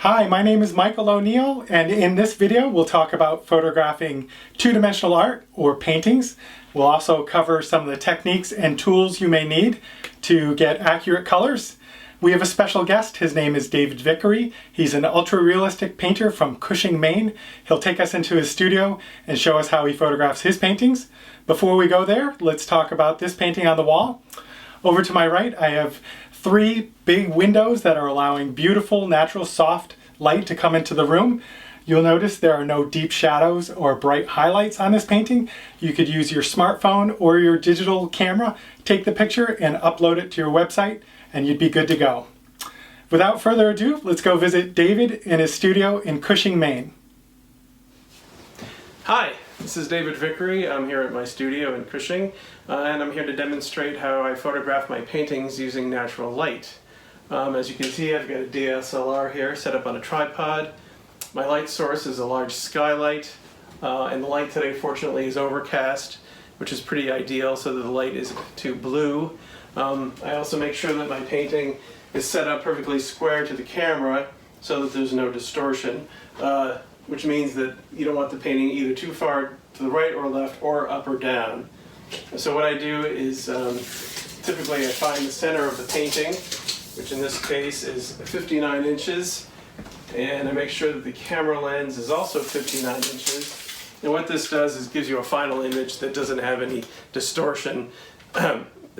Hi, my name is Michael O'Neill, and in this video we'll talk about photographing two-dimensional art or paintings. We'll also cover some of the techniques and tools you may need to get accurate colors. We have a special guest. His name is David Vickery. He's an ultra-realistic painter from Cushing, Maine. He'll take us into his studio and show us how he photographs his paintings. Before we go there, let's talk about this painting on the wall. Over to my right, I have three big windows that are allowing beautiful, natural, soft light to come into the room. You'll notice there are no deep shadows or bright highlights on this painting. You could use your smartphone or your digital camera, take the picture and upload it to your website, and you'd be good to go. Without further ado, let's go visit David in his studio in Cushing, Maine. Hi, this is David Vickery. I'm here at my studio in Cushing, and I'm here to demonstrate how I photograph my paintings using natural light. As you can see, I've got a DSLR here set up on a tripod. My light source is a large skylight, and the light today fortunately is overcast, which is pretty ideal so that the light isn't too blue. I also make sure that my painting is set up perfectly square to the camera so that there's no distortion, which means that you don't want the painting either too far to the right or left or up or down. So what I do is typically I find the center of the painting, which in this case is 59 inches, and I make sure that the camera lens is also 59 inches. And what this does is gives you a final image that doesn't have any distortion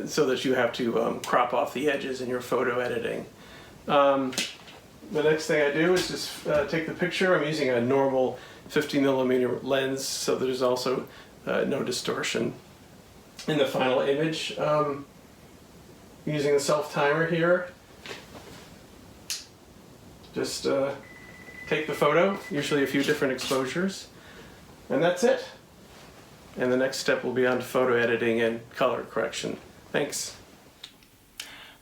so that you have to crop off the edges in your photo editing. The next thing I do is just take the picture. I'm using a normal 50mm lens, so there's also no distortion in the final image. Using the self-timer here, just take the photo, usually a few different exposures, and that's it. And the next step will be on to photo editing and color correction. Thanks.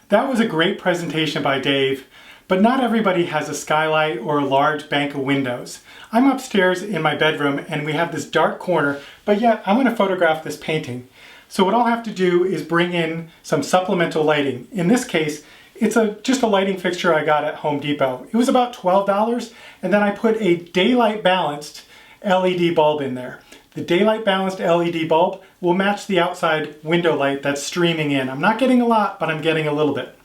That was a great presentation by Dave. But not everybody has a skylight or a large bank of windows. I'm upstairs in my bedroom and we have this dark corner, but yet I want to photograph this painting. So what I'll have to do is bring in some supplemental lighting. In this case, it's just a lighting fixture I got at Home Depot. It was about $12, and then I put a daylight balanced LED bulb in there. The daylight balanced LED bulb will match the outside window light that's streaming in. I'm not getting a lot, but I'm getting a little bit.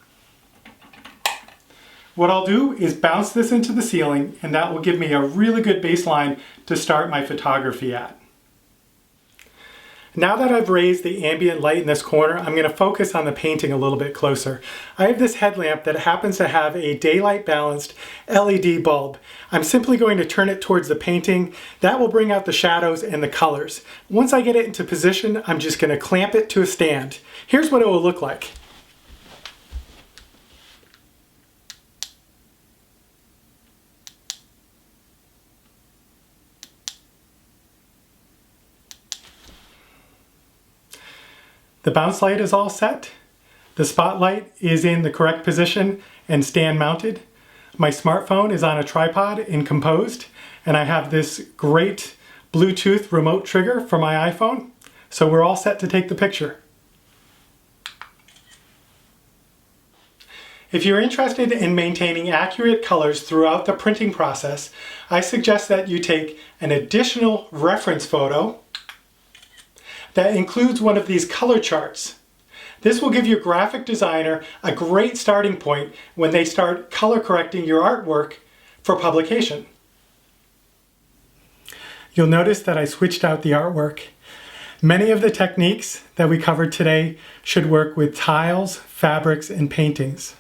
What I'll do is bounce this into the ceiling, and that will give me a really good baseline to start my photography at. Now that I've raised the ambient light in this corner, I'm going to focus on the painting a little bit closer. I have this headlamp that happens to have a daylight balanced LED bulb. I'm simply going to turn it towards the painting. That will bring out the shadows and the colors. Once I get it into position, I'm just going to clamp it to a stand. Here's what it will look like. The bounce light is all set. The spotlight is in the correct position and stand mounted. My smartphone is on a tripod and composed, and I have this great Bluetooth remote trigger for my iPhone. So we're all set to take the picture. If you're interested in maintaining accurate colors throughout the printing process, I suggest that you take an additional reference photo that includes one of these color charts. This will give your graphic designer a great starting point when they start color correcting your artwork for publication. You'll notice that I switched out the artwork. Many of the techniques that we covered today should work with tiles, fabrics, and paintings.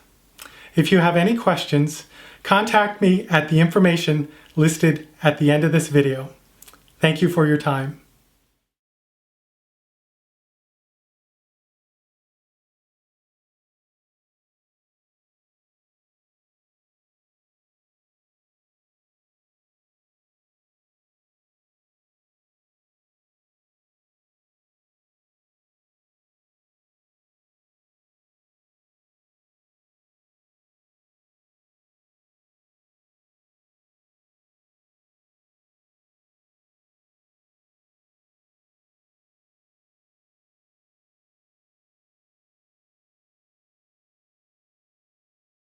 If you have any questions, contact me at the information listed at the end of this video. Thank you for your time.